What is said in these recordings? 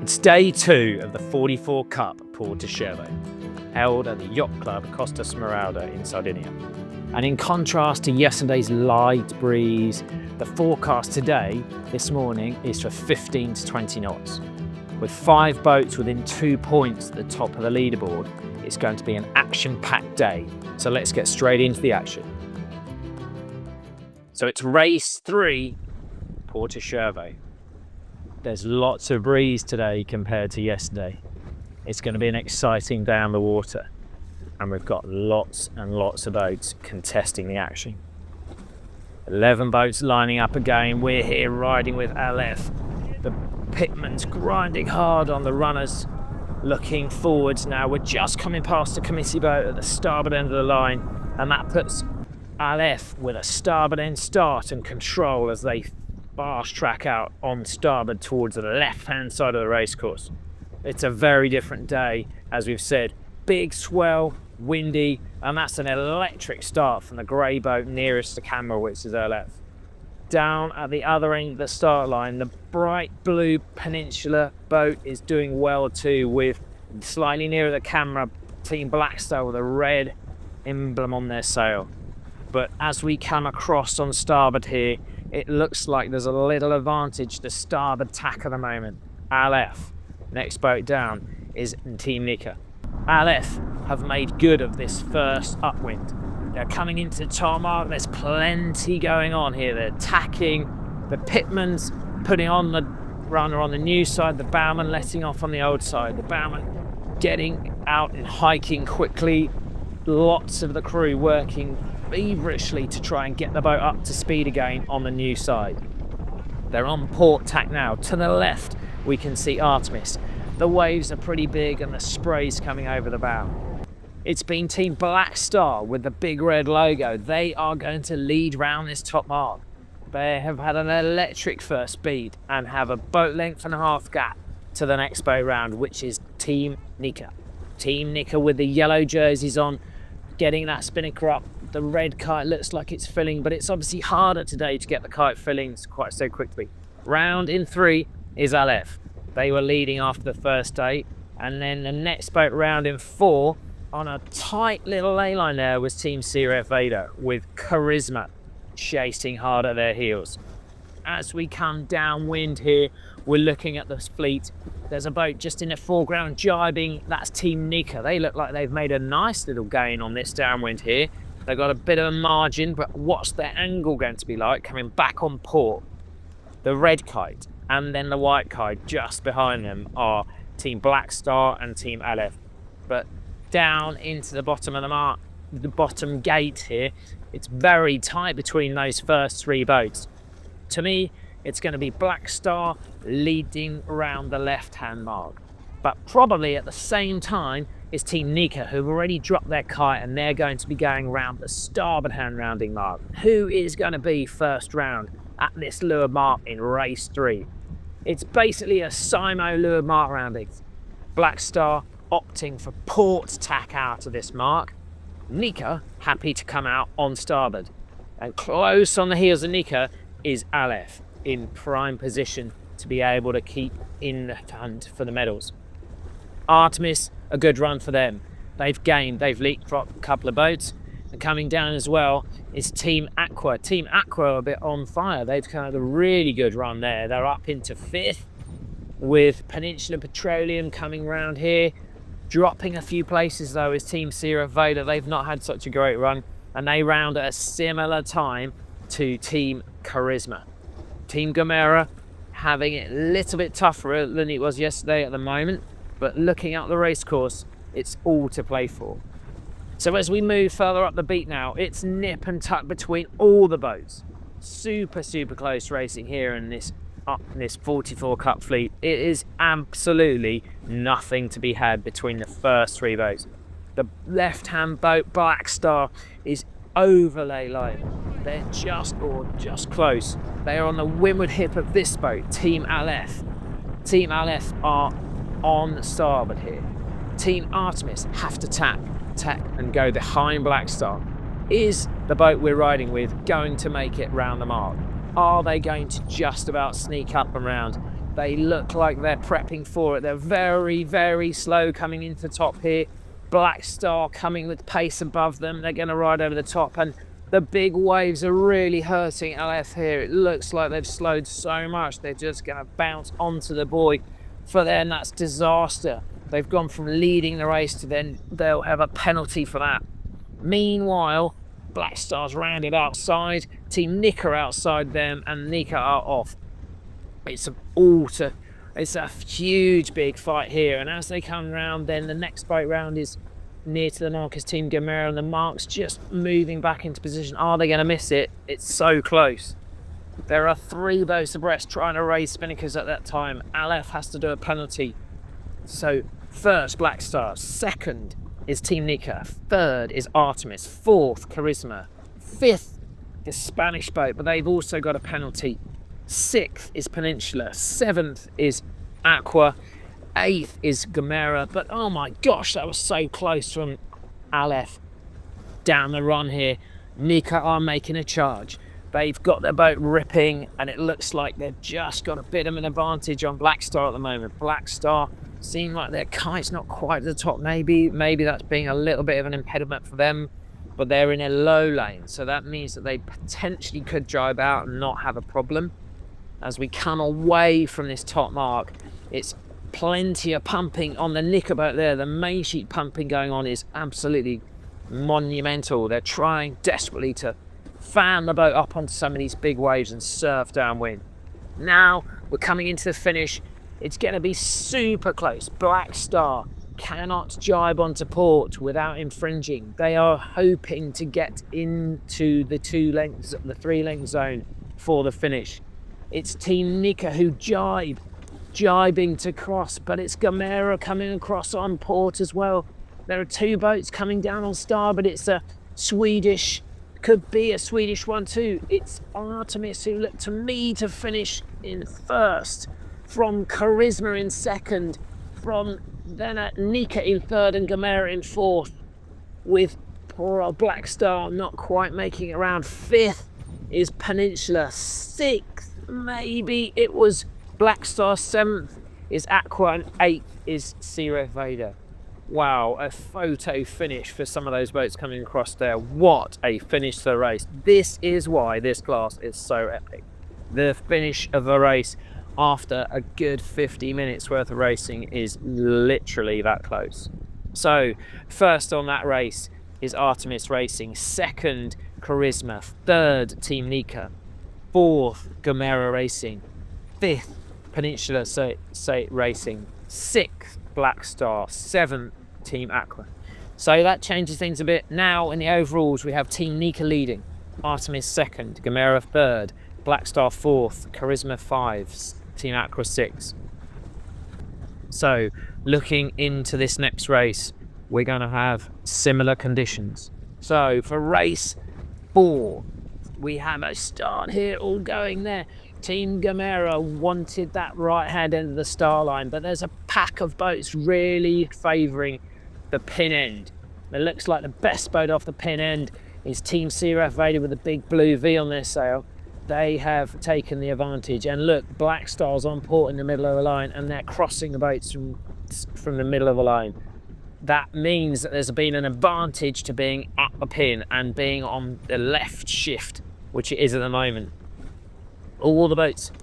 It's day 2 of the 44 Cup Porto Cervo, held at the Yacht Club Costa Smeralda in Sardinia. And in contrast to yesterday's light breeze, the forecast today, this morning, is for 15 to 20 knots. With 5 boats within 2 points at the top of the leaderboard, it's going to be an action-packed day. So let's get straight into the action. So it's race 3, Porto Cervo. There's lots of breeze today compared to yesterday. It's going to be an exciting day on the water, and we've got lots and lots of boats contesting the action. 11 boats lining up again. We're here riding with LF. The pitman's grinding hard on the runners, looking forwards now. We're just coming past the committee boat at the starboard end of the line, and that puts LF with a starboard end start and control as they fast track out on starboard towards the left-hand side of the racecourse. It's a very different day, as we've said. Big swell, windy, and that's an electric start from the grey boat nearest the camera, which is LF. Down at the other end of the start line, the bright blue Peninsula boat is doing well too, with slightly nearer the camera, Team Blackstar with a red emblem on their sail. But as we come across on starboard here, it looks like there's a little advantage to starboard tack at the moment. LF, next boat down, is Team Nika. LF have made good of this first upwind. They're coming into the tarmac. There's plenty going on here. They're tacking. The pitman's putting on the runner on the new side, the bowman letting off on the old side. The bowman getting out and hiking quickly. Lots of the crew working feverishly to try and get the boat up to speed again on the new side. They're on port tack now. To the left we can see Artemis. The waves are pretty big and the spray's coming over the bow. It's been Team Blackstar with the big red logo. They are going to lead round this top mark. They have had an electric first speed and have a boat length and a half gap to the next boat round, which is Team Nika. Team Nika with the yellow jerseys on, getting that spinnaker up. The red kite looks like it's filling, but it's obviously harder today to get the kite filling quite so quickly. Round in 3 is LF. They were leading after the first day, and then the next boat round in 4 on a tight little ley line there was Team CEEREF Vaider with Charisma chasing hard at their heels. As we come downwind here, we're looking at the fleet. There's a boat just in the foreground jibing. That's Team Nika. They look like they've made a nice little gain on this downwind here. They've got a bit of a margin, but what's their angle going to be like coming back on port? The red kite and then the white kite just behind them are Team Blackstar and Team LF. But down into the bottom of the mark, the bottom gate here, it's very tight between those first 3 boats. To me, it's going to be Blackstar leading around the left-hand mark. But probably at the same time is Team Nika, who've already dropped their kite, and they're going to be going round the starboard hand rounding mark. Who is going to be first round at this leeward mark in race 3? It's basically a Simo leeward mark rounding. Blackstar opting for port tack out of this mark. Nika happy to come out on starboard. And close on the heels of Nika is LF in prime position to be able to keep in the hunt for the medals. Artemis, a good run for them. They've leapfrogged a couple of boats, and coming down as well is Team Aqua. Team Aqua are a bit on fire. They've had a really good run there. They're up into 5th with Peninsula Petroleum coming round here. Dropping a few places though is Team CEEREF Vaider. They've not had such a great run, and they round at a similar time to Team Charisma. Team Gamera having it a little bit tougher than it was yesterday at the moment, but looking out the race course, it's all to play for. So as we move further up the beat now, it's nip and tuck between all the boats. Super close racing here in this 44 Cup fleet. It is absolutely nothing to be had between the first 3 boats. The left-hand boat, Blackstar, is overlay line. They're just close. They are on the windward hip of this boat, Team LF. Team LF are on the starboard here. Team Artemis have to tack and go behind Blackstar. Is the boat we're riding with going to make it round the mark? Are they going to just about sneak up and round They look like they're prepping for it. They're very, very slow coming into the top here. Black Star coming with pace above them. They're going to ride over the top, and the big waves are really hurting LF here. It looks like they've slowed so much. They're just going to bounce onto the buoy. For them, that's disaster. They've gone from leading the race to then they'll have a penalty for that. Meanwhile, Black Star's rounded outside. Team Nika outside them, and Nika are off. It's a huge big fight here, and as they come round, then the next boat round is near to the mark is Team Gamera, and the mark's just moving back into position. Are they going to miss it? It's so close. There are 3 boats abreast trying to raise spinnakers at that time. LF has to do a penalty. So first Black Star, second is Team Nika, third is Artemis, fourth Charisma, fifth is Spanish boat, but they've also got a penalty. 6th is Peninsula, 7th is Aqua, 8th is Gamera, but oh my gosh, that was so close from Aleph. Down the run here, Nika are making a charge. They've got their boat ripping, and it looks like they've just got a bit of an advantage on Black Star at the moment. Black Star seem like their kite's not quite at the top. Maybe that's being a little bit of an impediment for them, but they're in a low lane, so that means that they potentially could drive out and not have a problem. As we come away from this top mark, it's plenty of pumping on the Nika boat there. The main sheet pumping going on is absolutely monumental. They're trying desperately to fan the boat up onto some of these big waves and surf downwind. Now we're coming into the finish. It's going to be super close. Black Star cannot jibe onto port without infringing. They are hoping to get into the 3-length zone for the finish. It's Team Nika who jibing to cross, but it's Gamera coming across on port as well. There are 2 boats coming down on Star, but it's a Swedish, could be a Swedish one too. It's Artemis who looked to me to finish in first, from Charisma in second, from then Nika in third and Gamera in fourth, with poor old Black Star not quite making it around. 5th is Peninsula, 6th maybe it was Black Star, 7th is Aqua, and 8th is CEEREF Vaider. Wow, a photo finish for some of those boats coming across there. What a finish to the race. This is why this class is so epic. The finish of the race after a good 50 minutes worth of racing is literally that close. So first on that race is Artemis Racing, second Charisma, third Team Nika, fourth Gamera Racing, fifth Peninsula Racing, sixth Black Star, 7th Team Aqua. So that changes things a bit. Now in the overalls we have Team Nika leading, Artemis 2nd, Gamera 3rd, Black Star 4th, Charisma 5th, Team Aqua 6th. So looking into this next race, we're going to have similar conditions. So for race 4, we have a start here all going there. Team Gamera wanted that right hand end of the star line, but there's a pack of boats really favouring the pin end. It looks like the best boat off the pin end is Team CEEREF Vaider with a big blue V on their sail. They have taken the advantage, and look, Black Star's on port in the middle of the line, and they're crossing the boats from the middle of the line. That means that there's been an advantage to being at the pin and being on the left shift, which it is at the moment. All the boats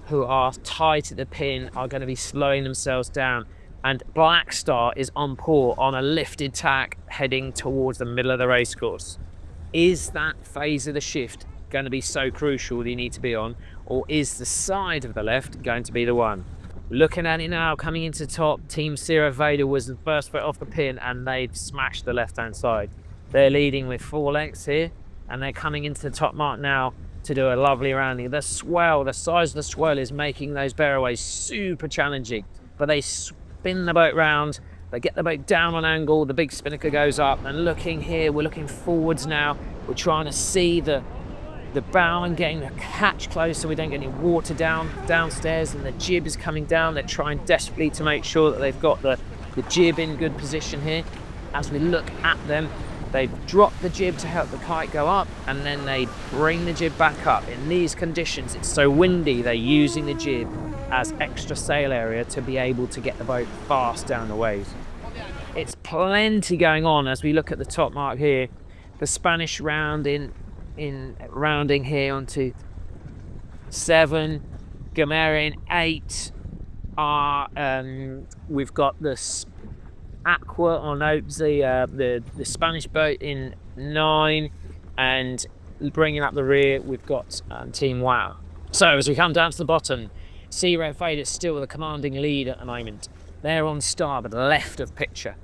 who are tight at the pin are going to be slowing themselves down, and Black Star is on port on a lifted tack heading towards the middle of the racecourse. Is that phase of the shift going to be so crucial that you need to be on, or is the side of the left going to be the one? Looking at it now, coming into top, Team CEEREF Vaider was the first foot off the pin, and they've smashed the left-hand side. They're leading with 4 lengths here, and they're coming into the top mark now to do a lovely rounding. The swell, the size of the swell is making those bearaways super challenging, but they spin the boat round, they get the boat down on angle, the big spinnaker goes up, and looking here, we're looking forwards now, we're trying to see the bow and getting the hatch close so we don't get any water downstairs, and the jib is coming down. They're trying desperately to make sure that they've got the jib in good position here. As we look at them, they drop the jib to help the kite go up, and then they bring the jib back up. In these conditions, it's so windy, they're using the jib as extra sail area to be able to get the boat fast down the waves. It's plenty going on as we look at the top mark here. The Spanish rounding here onto 7, Gamera in 8. We've got this Aqua on the Spanish boat in 9, and bringing up the rear we've got Team Wow. So as we come down to the bottom, CEEREF Vaider is still the commanding lead at the moment. They're on starboard left of picture,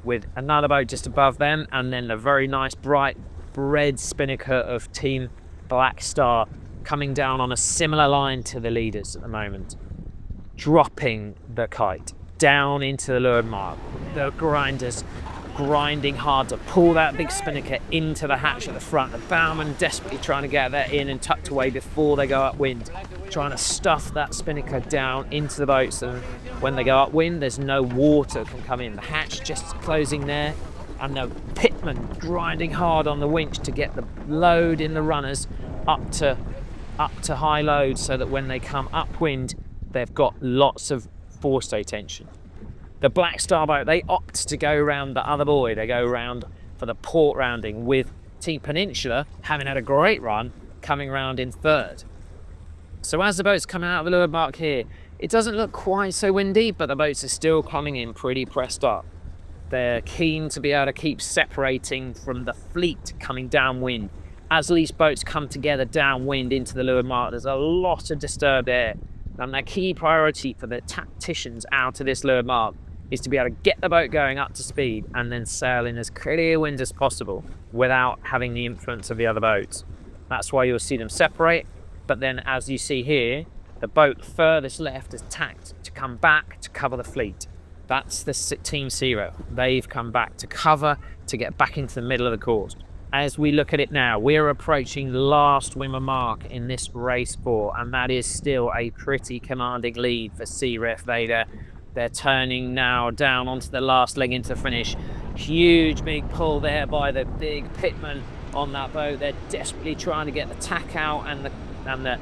with another boat just above them, and then the very nice bright red spinnaker of Team Black Star coming down on a similar line to the leaders at the moment, dropping the kite down into the leeward mark. The grinders grinding hard to pull that big spinnaker into the hatch at the front. The bowman desperately trying to get that in and tucked away before they go upwind, trying to stuff that spinnaker down into the boat so when they go upwind there's no water can come in. The hatch just closing there, and the pitman grinding hard on the winch to get the load in the runners up to high load so that when they come upwind they've got lots of forestay tension. The Black Star boat, they opt to go around the other buoy. They go round for the port rounding, with Team Peninsula, having had a great run, coming round in 3rd. So as the boats coming out of the leeward mark here, it doesn't look quite so windy, but the boats are still coming in pretty pressed up. They're keen to be able to keep separating from the fleet coming downwind. As these boats come together downwind into the leeward mark, there's a lot of disturbed air. And their key priority for the tacticians out of this leeward mark is to be able to get the boat going up to speed and then sail in as clear wind as possible without having the influence of the other boats. That's why you'll see them separate, but then as you see here, the boat furthest left is tacked to come back to cover the fleet. That's the Team CEEREF. They've come back to cover to get back into the middle of the course. As we look at it now, we're approaching the last wimmer mark in this race 4, and that is still a pretty commanding lead for CEEREF Vaider. They're turning now down onto the last leg into the finish. Huge big pull there by the big pitman on that boat. They're desperately trying to get the tack out, and the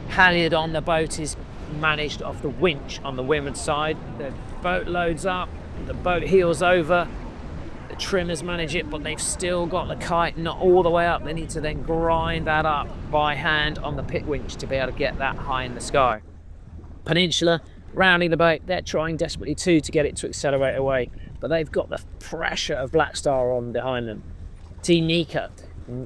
halyard on the boat is managed off the winch on the windward side. The boat loads up, the boat heels over. The trimmers manage it, but they've still got the kite not all the way up. They need to then grind that up by hand on the pit winch to be able to get that high in the sky. Peninsula rounding the boat, they're trying desperately too to get it to accelerate away, but they've got the pressure of Black Star on behind them. Team Nika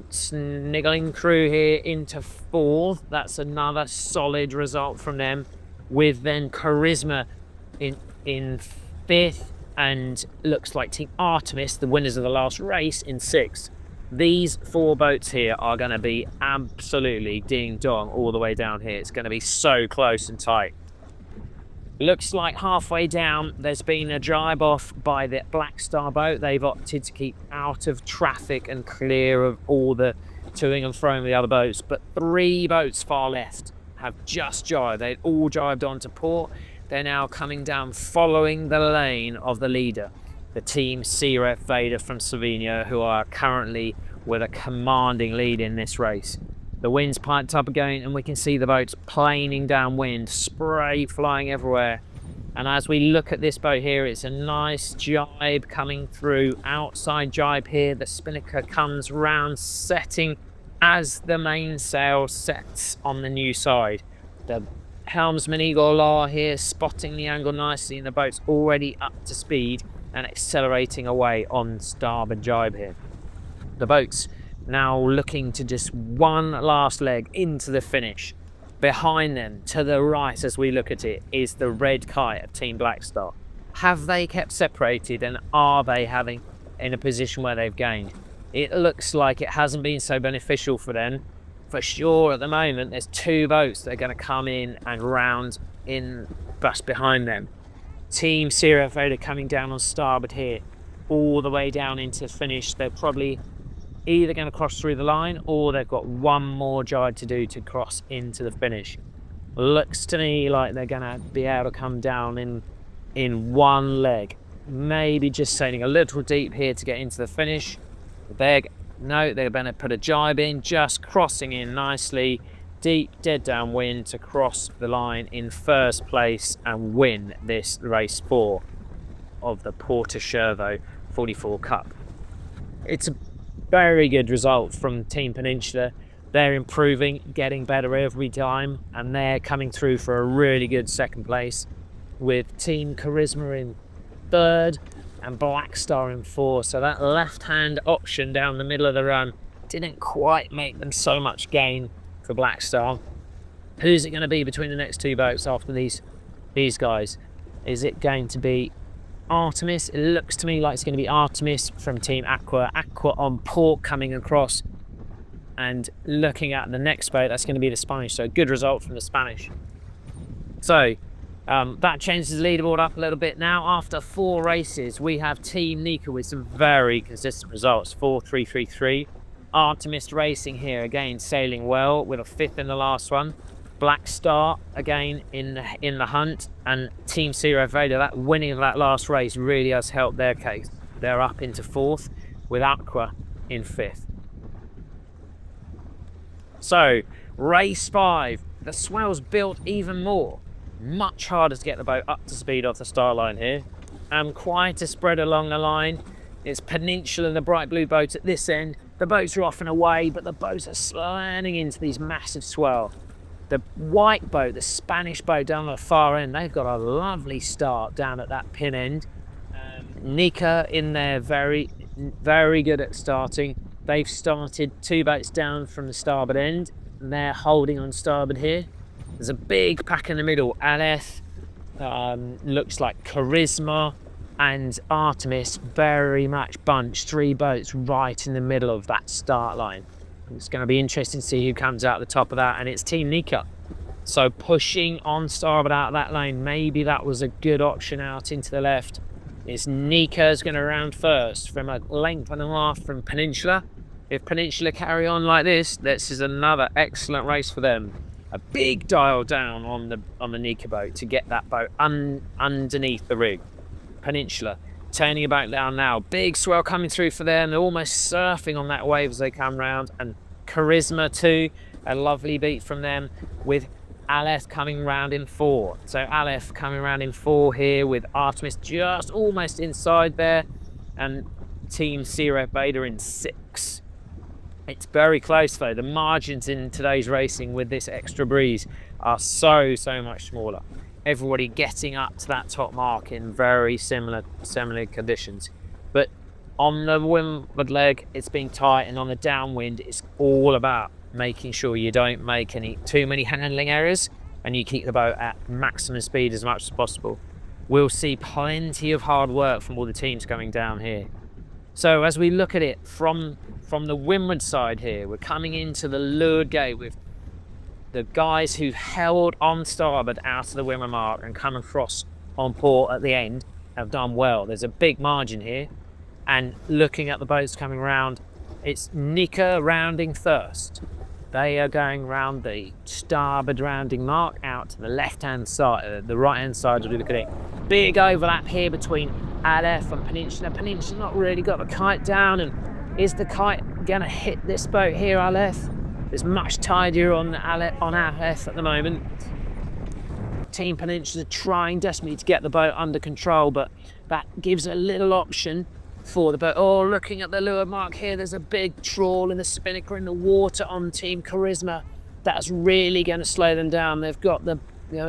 sniggling through here into 4th. That's another solid result from them, with then Charisma in 5th, and looks like Team Artemis, the winners of the last race, in 6th. These 4 boats here are going to be absolutely ding dong all the way down here. It's going to be so close and tight. Looks like halfway down there's been a jibe off by the Black Star boat. They've opted to keep out of traffic and clear of all the toing and froing of the other boats, but 3 boats far left have just jibed. They'd all jibed onto port. They're now coming down following the lane of the leader, the Team CEEREF Vaider from Slovenia, who are currently with a commanding lead in this race. The wind's piped up again, and we can see the boats planing downwind, spray flying everywhere. And as we look at this boat here, it's a nice jibe coming through, outside jibe here. The spinnaker comes round, setting as the mainsail sets on the new side. The helmsman Igor Law here spotting the angle nicely, and the boat's already up to speed and accelerating away on starboard jibe here. The boat's now looking to just one last leg into the finish. Behind them, to the right as we look at it, is the red kite of Team Black Star. Have they kept separated, and are they having in a position where they've gained? It looks like it hasn't been so beneficial for them. For sure, at the moment, there's 2 boats that are going to come in and round in just behind them. Team CEEREF Vaider coming down on starboard here, all the way down into finish. They're probably either going to cross through the line, or they've got one more jibe to do to cross into the finish. Looks to me like they're going to be able to come down in one leg. Maybe just sailing a little deep here to get into the finish. They're going to put a jibe in, just crossing in nicely deep, dead downwind to cross the line in first place and win this race 4 of the Porto Cervo 44 Cup. It's a very good result from Team Peninsula. They're improving, getting better every time, and they're coming through for a really good second place, with Team Charisma in 3rd and Black Star in 4th. So that left-hand option down the middle of the run didn't quite make them so much gain for Black Star. Who's it going to be between the next 2 boats after these guys? Is it going to be Artemis? It looks to me like it's going to be Artemis from Team Aqua. Aqua on port coming across, and looking at the next boat, that's going to be the Spanish. So good result from the Spanish. So that changes the leaderboard up a little bit now. After 4 races, we have Team Nika with some very consistent results. 4-3-3-3. Artemis Racing here again sailing well with a 5th in the last one. Black Star again in the hunt, and Team CEEREF Vaider, that winning of that last race really has helped their case. They're up into 4th with Aqua in 5th. So race 5, the swell's built even more. Much harder to get the boat up to speed off the start line here, and quite a spread along the line. It's Peninsula and the bright blue boat at this end. The boats are off and away, but the boats are sliding into these massive swell. The white boat, the Spanish boat down at the far end, they've got a lovely start down at that pin end. Nika in there, very, very good at starting. They've started 2 boats down from the starboard end, and they're holding on starboard here. There's a big pack in the middle. Aleph, looks like Charisma, and Artemis very much bunched. 3 boats right in the middle of that start line. It's going to be interesting to see who comes out the top of that, and it's Team Nika. So pushing on starboard out of that lane, maybe that was a good option out into the left. It's Nika's going to round first from a length and a half from Peninsula. If Peninsula carry on like this is another excellent race for them. A big dial down on the Nika boat to get that boat underneath the rig. Peninsula turning about down now. Big swell coming through for them. They're almost surfing on that wave as they come round. And Charisma too, a lovely beat from them, with Aleph coming round in 4. So Aleph coming round in 4 here, with Artemis just almost inside there, and Team CEEREF Vaider in 6. It's very close though. The margins in today's racing with this extra breeze are so much smaller. Everybody getting up to that top mark in very similar conditions. But on the windward leg, it's been tight, and on the downwind, it's all about making sure you don't make too many handling errors, and you keep the boat at maximum speed as much as possible. We'll see plenty of hard work from all the teams coming down here. So as we look at it from the windward side here, we're coming into the leeward gate with the guys who held on starboard out of the windward mark and come across on port at the end have done well. There's a big margin here, and looking at the boats coming round, it's Nika rounding first. They are going round the starboard rounding mark out to the left-hand side, the right-hand side as we look at it. Big overlap here between Aleph and Peninsula. Peninsula not really got the kite down, and is the kite gonna hit this boat here, Aleph? It's much tidier on Aleph at the moment. Team Peninsula trying desperately to get the boat under control, but that gives a little option for the boat. Oh, looking at the lure mark here, there's a big trawl and a spinnaker in the water on Team Charisma. That's really going to slow them down. They've got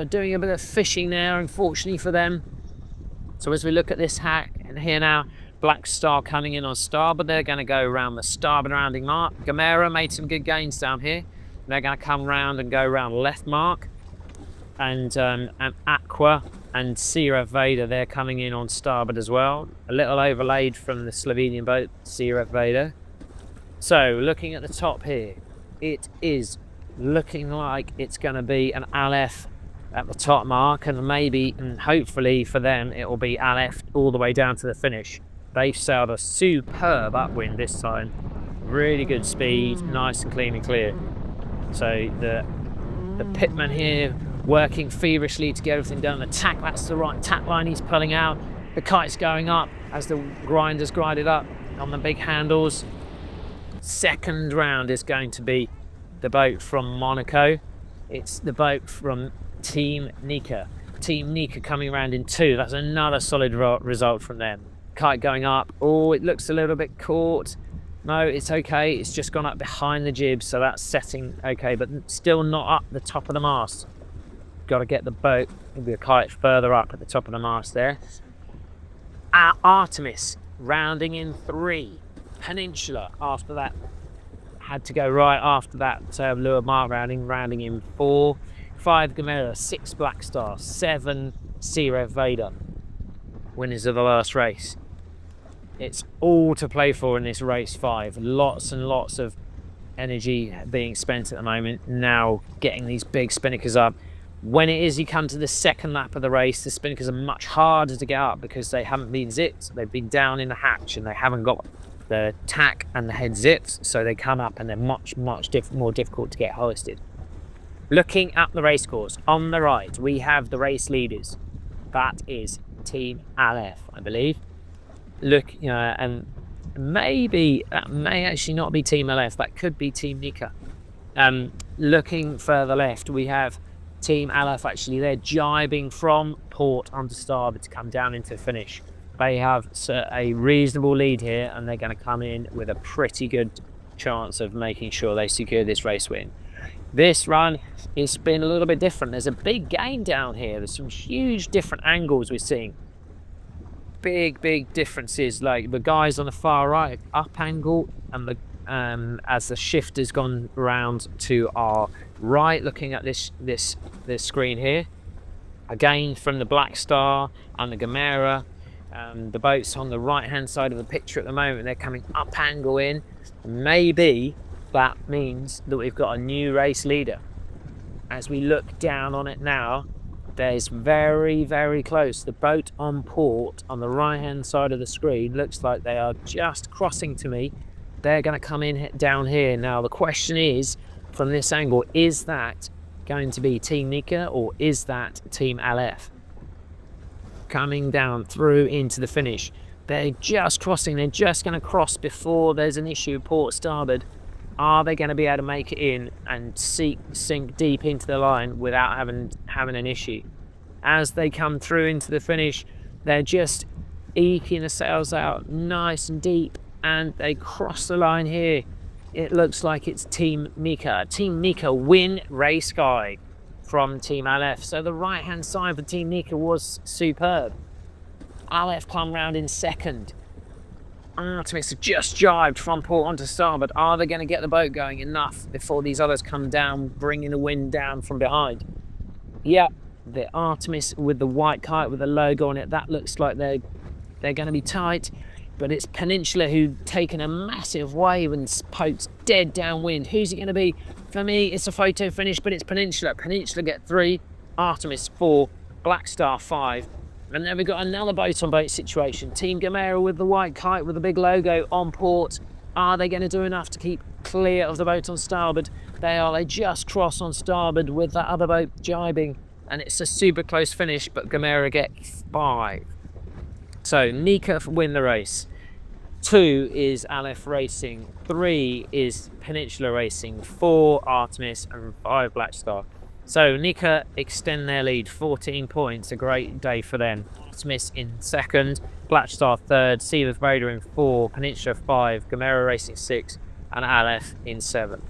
doing a bit of fishing there, unfortunately for them. So as we look at this hack, and here now, Black Star coming in on starboard. They're going to go around the starboard rounding mark. Gamera made some good gains down here. They're going to come round and go around left mark. And Aqua and CEEREF Vaider, they're coming in on starboard as well. A little overlaid from the Slovenian boat, CEEREF Vaider. So looking at the top here, it is looking like it's going to be an Aleph at the top mark, and maybe and hopefully for them it will be Aleph all the way down to the finish. They've sailed a superb upwind this time. Really good speed, nice and clean and clear. So the pitman here working feverishly to get everything done. The tack, that's the right tack line he's pulling out. The kite's going up as the grinders grind it up on the big handles. Second round is going to be the boat from Monaco. It's the boat from Team Nika. Team Nika coming around in 2. That's another solid result from them. Kite going up. Oh, it looks a little bit caught. No, it's okay. It's just gone up behind the jib, so that's setting okay, but still not up the top of the mast. Got to get the boat, maybe a kite further up at the top of the mast there. Artemis rounding in 3. Peninsula after that. Had to go right after that lure mark rounding in 4. 5 Gamera, 6 Black Star, 7 CEEREF Vaider. Winners of the last race. It's all to play for in this race 5. Lots and lots of energy being spent at the moment. Now getting these big spinnakers up. When it is you come to the second lap of the race, the spinnakers are much harder to get up because they haven't been zipped. They've been down in the hatch and they haven't got the tack and the head zipped, so they come up and they're much more difficult to get hoisted. Looking at the race course, on the right we have the race leaders. That is Team CEEREF, I believe. Look, and maybe that may actually not be Team CEEREF, that could be Team Nika. Looking further left, we have Team CEEREF actually. They're jibing from port onto starboard to come down into the finish. They have a reasonable lead here and they're going to come in with a pretty good chance of making sure they secure this race win. This run has been a little bit different. There's a big gain down here. There's some huge different angles we're seeing. Big differences, like the guys on the far right up angle, and the as the shift has gone around to our right, looking at this screen here, again from the Black Star and the Gamera. The boats on the right hand side of the picture at the moment, they're coming up angle in. Maybe that means that we've got a new race leader. As we look down on it now, there's very close. The boat on port on the right hand side of the screen looks like they are just crossing to me. They're going to come in down here. Now the question is, from this angle, is that going to be Team Nika or is that Team CEEREF? Coming down through into the finish. They're just crossing. They're just going to cross before there's an issue port starboard. Are they going to be able to make it in and sink deep into the line without having an issue? As they come through into the finish, they're just eking the sails out nice and deep, and they cross the line here. It looks like it's Team Nika. Team Nika win race guide from Team CEEREF. So the right hand side for Team Nika was superb. CEEREF come round in second. Artemis just jibed from port onto starboard. Are they going to get the boat going enough before these others come down, bringing the wind down from behind? Yep, the Artemis with the white kite with the logo on it, that looks like they're going to be tight. But it's Peninsula who've taken a massive wave and pokes dead downwind. Who's it going to be? For me, it's a photo finish, but it's Peninsula. Peninsula get 3, Artemis 4, Black Star 5. And then we've got another boat-on-boat situation. Team Gamera with the white kite with the big logo on port. Are they going to do enough to keep clear of the boat on starboard? They are. They just cross on starboard with that other boat jibing. And it's a super close finish, but Gamera get 5. So Nika win the race. 2 is Artemis Racing. 3 is Peninsula Racing. 4 Artemis and 5 Black Star. So Nika extend their lead, 14 points, a great day for them. Artemis in second, Black Star third, CEEREF Vaider in 4, Peninsula 5, Gamera Racing 6, and CEEREF in 7.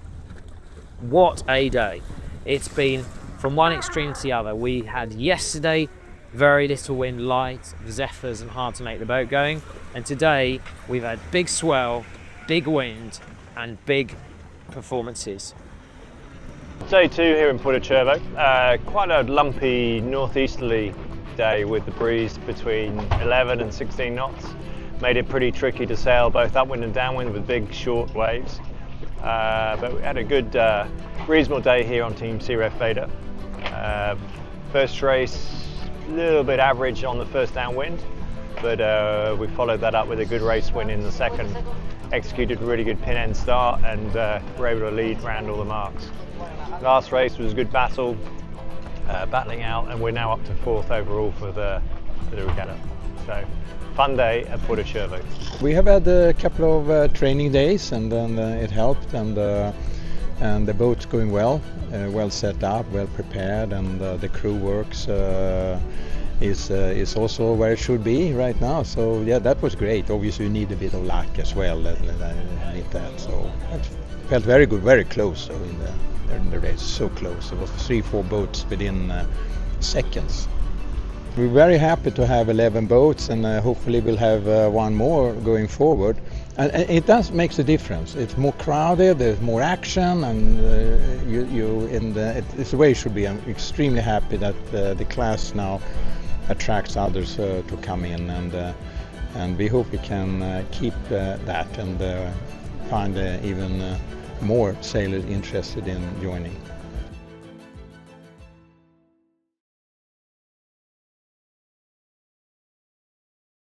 What a day. It's been from one extreme to the other. We had yesterday very little wind, light, zephyrs and hard to make the boat going. And today we've had big swell, big wind and big performances. Day 2 here in Porto Cervo. Quite a lumpy northeasterly day with the breeze between 11 and 16 knots. Made it pretty tricky to sail both upwind and downwind with big short waves. But we had a good reasonable day here on Team CEEREF Vaider. First race, a little bit average on the first downwind, but we followed that up with a good race win in the second. Executed a really good pin end start and were able to lead round all the marks. Last race was a good battle, battling out, and we're now up to 4th overall for the regatta. So, fun day at Porto Cervo. We have had a couple of training days, and then it helped, and and the boat's going well, well set up, well prepared, and the crew works is also where it should be right now. So yeah, that was great. Obviously you need a bit of luck as well with that. So it felt very good, very close. So in the race, so close. It was 3-4 boats within seconds. We're very happy to have 11 boats, and hopefully we'll have one more going forward. And it does makes a difference. It's more crowded, there's more action, and it's the way it should be. I'm extremely happy that the class now attracts others to come in, and we hope we can keep that and find even more sailors interested in joining.